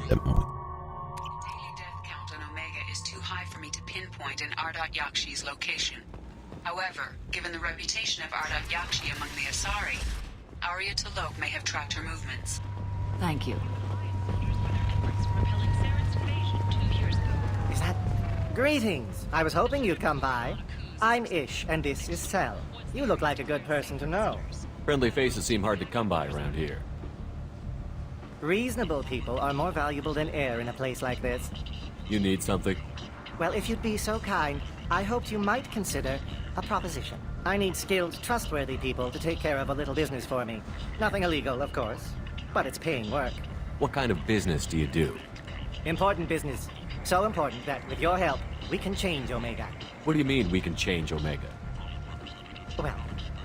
Daily death count on Omega is too high for me to pinpoint an Yakshi's location. However, given the reputation of Yakshi among the Asari, Arya T'Loak may have tracked her movements. Thank you. Is that... Greetings. I was hoping you'd come by. I'm Ish, and this is Sel. You look like a good person to know. Friendly faces seem hard to come by around here. Reasonable people are more valuable than air in a place like this. You need something? Well, if you'd be so kind, I hoped you might consider a proposition. I need skilled, trustworthy people to take care of a little business for me. Nothing illegal, of course, but it's paying work. What kind of business do you do? Important business. So important that, with your help, we can change Omega. What do you mean we can change Omega? Well,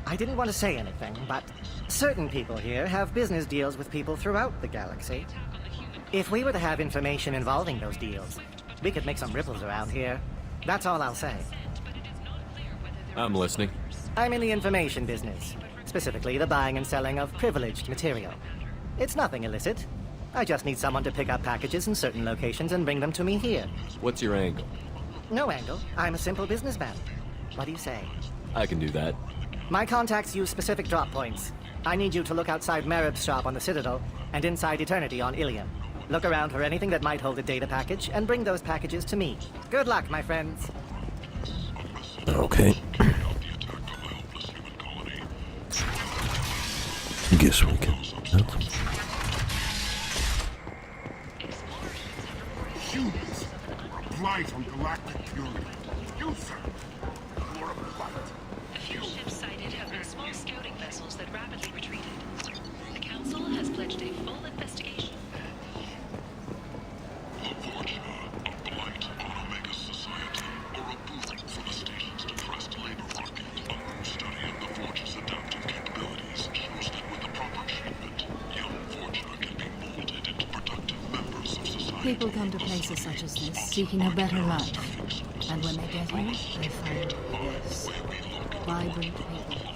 I didn't want to say anything, but certain people here have business deals with people throughout the galaxy. If we were to have information involving those deals, we could make some ripples around here. That's all I'll say. I'm listening. I'm in the information business, specifically the buying and selling of privileged material. It's nothing illicit. I just need someone to pick up packages in certain locations and bring them to me here. What's your angle? No angle. I'm a simple businessman. What do you say? I can do that. My contacts use specific drop points. I need you to look outside Marib's shop on the Citadel and inside Eternity on Ilium. Look around for anything that might hold a data package and bring those packages to me. Good luck, my friends. Okay. Guess we can. Humans are a blight on galactic purity. You, sir, you are a blight. A few ships sighted have been small scouting vessels that rapidly retreated. The Council has pledged a full investigation. The Forta, a blight on Omega society, or a boon for the station's depressed labor market. A study of the Forge's adaptive capabilities shows that with the proper treatment, young Forja can be molded into productive members of society. People come to places such as this, seeking a better life. And when they get here, they find this. Vibrant people,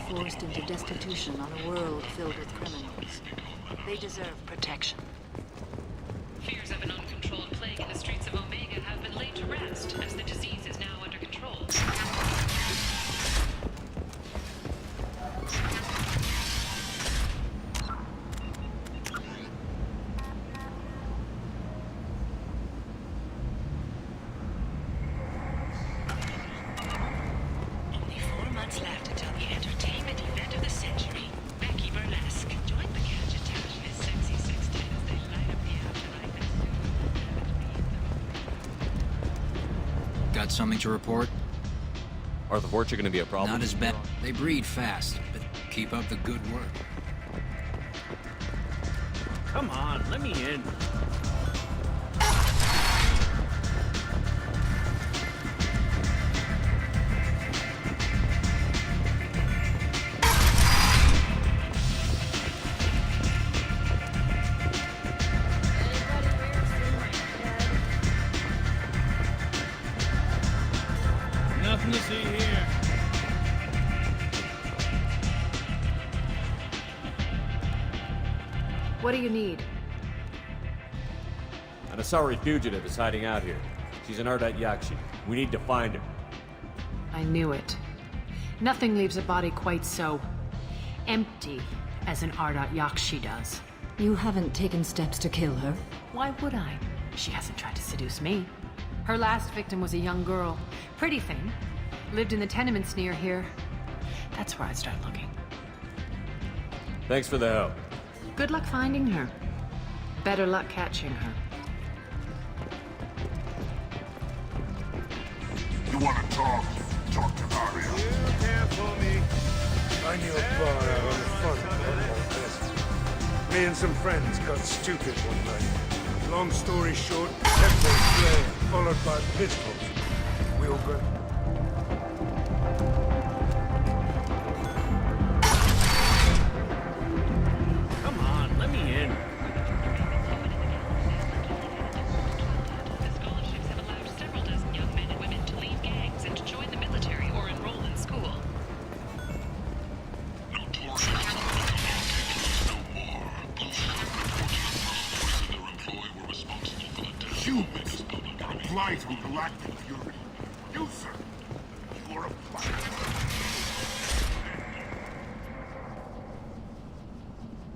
forced into destitution on a world filled with criminals. They deserve protection. Fears of an uncontrolled plague in the streets of Omega have been laid to rest, as the disease is now under control. Only 4 months left until the entertainment event of the century. Becky Burlesque. Join the gadget town as sexy sextet as they light up the afterlife and soon. Got something to report? Are the Fortune going to be a problem? Not as bad. They breed fast, but keep up the good work. Come on, let me in. Nothing to see here. What do you need? An Asari fugitive is hiding out here. She's an Yakshi. We need to find her. I knew it. Nothing leaves a body quite so empty as an Yakshi does. You haven't taken steps to kill her? Why would I? She hasn't tried to seduce me. Her last victim was a young girl. Pretty thing. Lived in the tenements near here. That's where I'd start looking. Thanks for the help. Good luck finding her. Better luck catching her. You want to talk? Talk to Arya. You care for me. I knew a bar out on the front of this. Me and some friends got stupid one night. Long story short, tempo flare, followed by pistols. We all got... Come on, let me in. The scholarships have allowed several dozen young men and women to leave gangs and to join the military or enroll in school. Notorious no more. Both reported the mercenaries in their employ were responsible Yuri. You, sir. You are a black.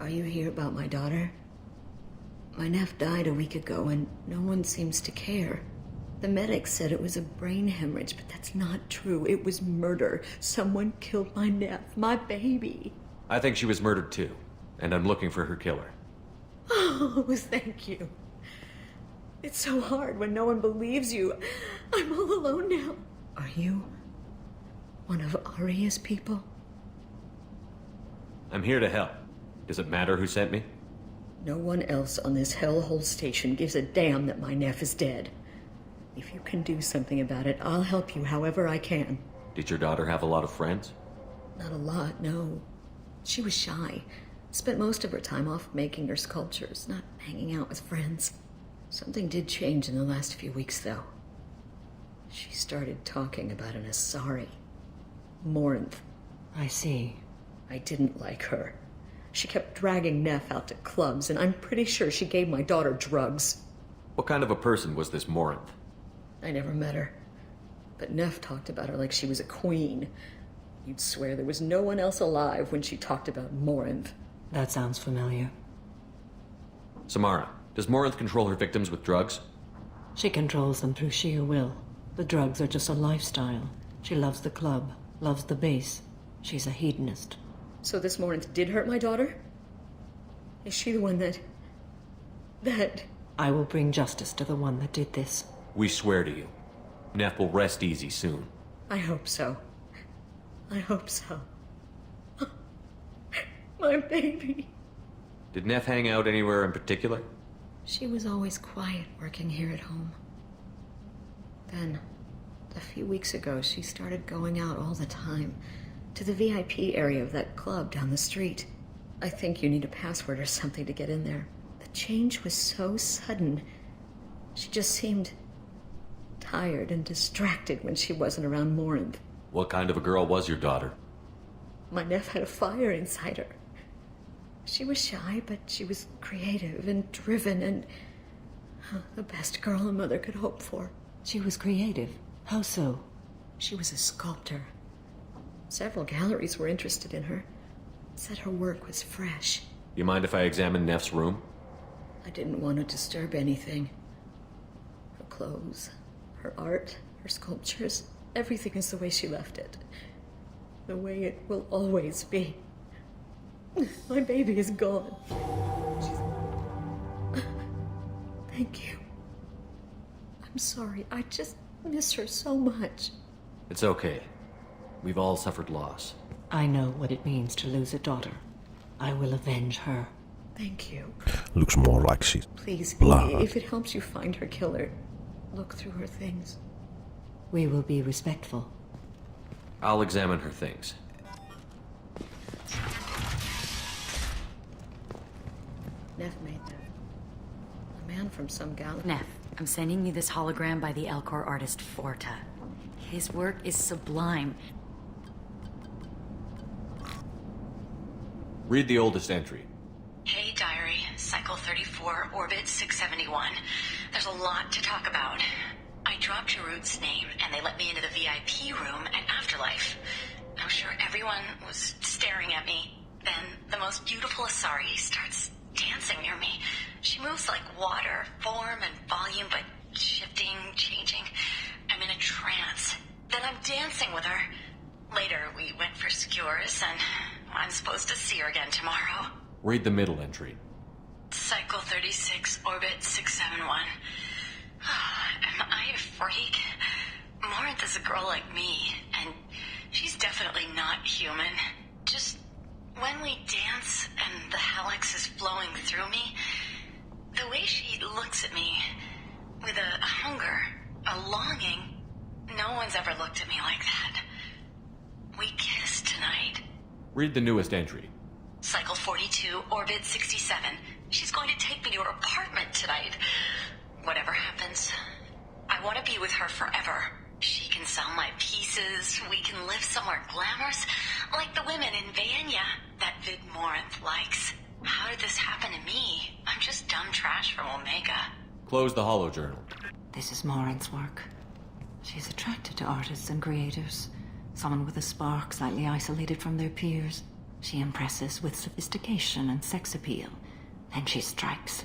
Are you here about my daughter? My Neff died a week ago and no one seems to care. The medic said it was a brain hemorrhage, but that's not true. It was murder. Someone killed my Neff, my baby. I think she was murdered too, and I'm looking for her killer. Oh, thank you. It's so hard when no one believes you. I'm all alone now. Are you one of Aria's people? I'm here to help. Does it matter who sent me? No one else on this hellhole station gives a damn that my Neff is dead. If you can do something about it, I'll help you however I can. Did your daughter have a lot of friends? Not a lot, no. She was shy. Spent most of her time off making her sculptures, not hanging out with friends. Something did change in the last few weeks, though. She started talking about an Asari. Morinth. I see. I didn't like her. She kept dragging Neff out to clubs, and I'm pretty sure she gave my daughter drugs. What kind of a person was this Morinth? I never met her. But Neff talked about her like she was a queen. You'd swear there was no one else alive when she talked about Morinth. That sounds familiar. Samarra, does Morinth control her victims with drugs? She controls them through sheer will. The drugs are just a lifestyle. She loves the club, loves the base. She's a hedonist. So this Morinth did hurt my daughter? Is she the one that... I will bring justice to the one that did this. We swear to you. Neff will rest easy soon. I hope so. I hope so. My baby. Did Neff hang out anywhere in particular? She was always quiet working here at home. Then, a few weeks ago, she started going out all the time to the VIP area of that club down the street. I think you need a password or something to get in there. The change was so sudden. She just seemed tired and distracted when she wasn't around Morinth. What kind of a girl was your daughter? My Neff had a fire inside her. She was shy, but she was creative and driven and the best girl a mother could hope for. She was creative. How so? She was a sculptor. Several galleries were interested in her. Said her work was fresh. You mind if I examine Neff's room? I didn't want to disturb anything. Her clothes, her art, her sculptures, everything is the way she left it. The way it will always be. My baby is gone. Thank you. I'm sorry. I just miss her so much. It's okay. We've all suffered loss. I know what it means to lose a daughter. I will avenge her. Thank you. Looks more like she's Please, blood. if it helps you find her killer, look through her things. We will be respectful. I'll examine her things. Neff made them. A man from some gallery. Neff, I'm sending you this hologram by the Elcor artist Forta. His work is sublime. Read the oldest entry. Hey, diary. Cycle 34, orbit 671. There's a lot to talk about. I dropped Jarut's name, and they let me into the VIP room at Afterlife. I'm sure everyone was staring at me. Then the most beautiful Asari starts dancing near me. She moves like water, form and volume, but shifting, changing. I'm in a trance. Then I'm dancing with her. Later, we went for skewers, and I'm supposed to see her again tomorrow. Read the middle entry. Cycle 36, orbit 671. Am I a freak? Morinth is a girl like me, and she's definitely not human. Just when we dance and the helix is flowing through me, the way she looks at me with a hunger, a longing, no one's ever looked at me like that. We kissed tonight. Read the newest entry. Cycle 42, orbit 67. She's going to take me to her apartment tonight. Whatever happens, I want to be with her forever. She can sell my pieces. We can live somewhere glamorous, like the women in Vanya that Vid Morinth likes. How did this happen to me? I'm just dumb trash from Omega. Close the holojournal. This is Morinth's work. She's attracted to artists and creators. Someone with a spark, slightly isolated from their peers. She impresses with sophistication and sex appeal. Then she strikes.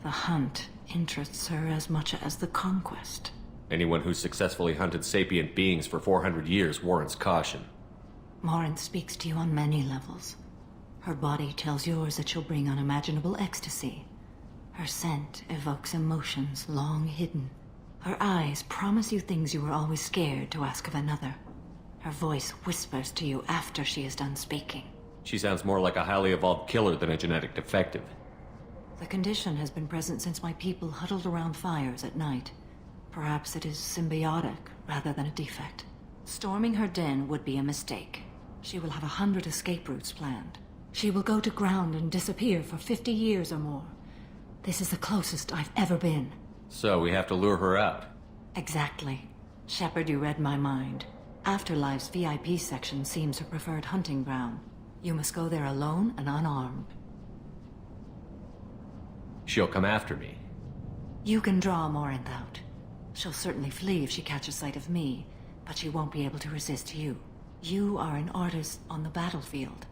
The hunt interests her as much as the conquest. Anyone who's successfully hunted sapient beings for 400 years warrants caution. Marrin speaks to you on many levels. Her body tells yours that she'll bring unimaginable ecstasy. Her scent evokes emotions long hidden. Her eyes promise you things you were always scared to ask of another. Her voice whispers to you after she is done speaking. She sounds more like a highly evolved killer than a genetic defective. The condition has been present since my people huddled around fires at night. Perhaps it is symbiotic rather than a defect. Storming her den would be a mistake. She will have 100 escape routes planned. She will go to ground and disappear for 50 years or more. This is the closest I've ever been. So we have to lure her out. Exactly. Shepard, you read my mind. Afterlife's VIP section seems her preferred hunting ground. You must go there alone and unarmed. She'll come after me. You can draw Marrin out. She'll certainly flee if she catches sight of me, but she won't be able to resist you. You are an artist on the battlefield.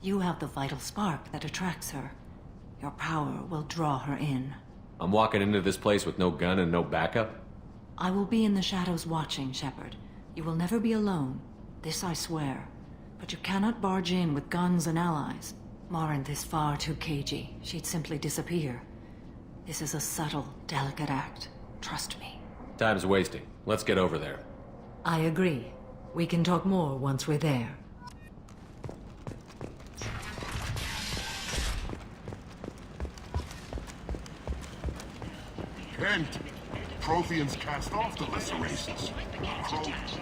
You have the vital spark that attracts her. Your power will draw her in. I'm walking into this place with no gun and no backup? I will be in the shadows watching, Shepard. You will never be alone. This I swear. But you cannot barge in with guns and allies. Marrin is far too cagey. She'd simply disappear. This is a subtle, delicate act. Trust me. Time's wasting. Let's get over there. I agree. We can talk more once we're there. Kent! Protheans cast off the lesser races.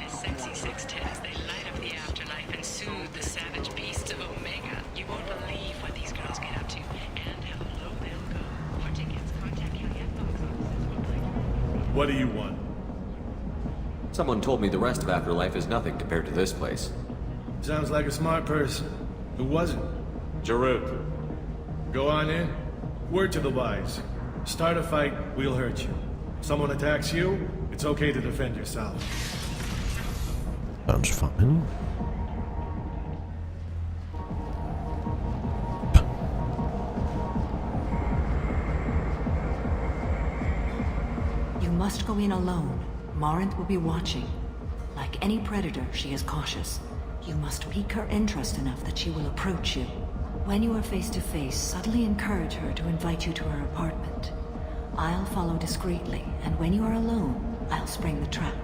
Sexy 610s, they light up the afterlife and soothe the savage beasts of Omega. You won't believe what these girls get up to, and how low they'll go. For tickets, contact Caveat box offices. What do you want? Someone told me the rest of Afterlife is nothing compared to this place. Sounds like a smart person. Who was it? Jarut. Go on in. Word to the wise. Start a fight, we'll hurt you. Someone attacks you, it's okay to defend yourself. Sounds fine. You must go in alone. Marrin will be watching. Like any predator, she is cautious. You must pique her interest enough that she will approach you. When you are face to face, subtly encourage her to invite you to her apartment. I'll follow discreetly, and when you are alone, I'll spring the trap.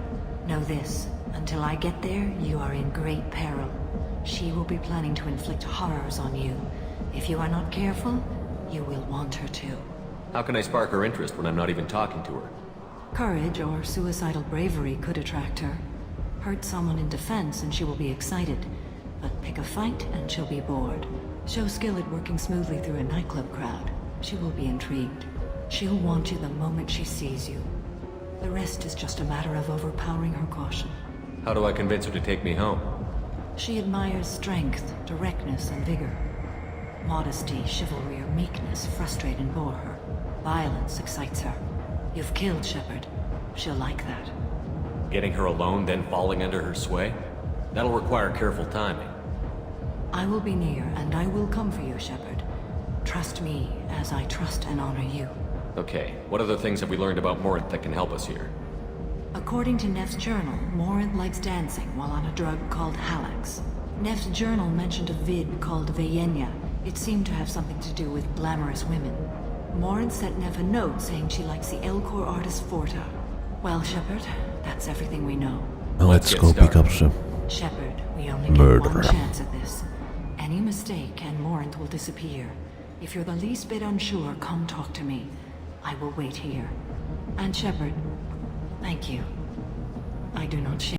Know this, until I get there, you are in great peril. She will be planning to inflict horrors on you. If you are not careful, you will want her to. How can I spark her interest when I'm not even talking to her? Courage or suicidal bravery could attract her. Hurt someone in defense and she will be excited. But pick a fight and she'll be bored. Show skill at working smoothly through a nightclub crowd. She will be intrigued. She'll want you the moment she sees you. The rest is just a matter of overpowering her caution. How do I convince her to take me home? She admires strength, directness, and vigor. Modesty, chivalry, or meekness frustrate and bore her. Violence excites her. You've killed Shepard. She'll like that. Getting her alone, then falling under her sway? That'll require careful timing. I will be near, and I will come for you, Shepard. Trust me, as I trust and honor you. Okay, what other things have we learned about Marrin that can help us here? According to Neff's journal, Marrin likes dancing while on a drug called Halax. Neff's journal mentioned a vid called Vayenya. It seemed to have something to do with glamorous women. Marrin sent Neff a note saying she likes the Elcor artist Forta. Well, Shepard, that's everything we know. Let's go pick up some Shepard, we only murderer. get one chance at this. Any mistake and Marrin will disappear. If you're the least bit unsure, come talk to me. I will wait here. And Shepard, thank you. I do not share.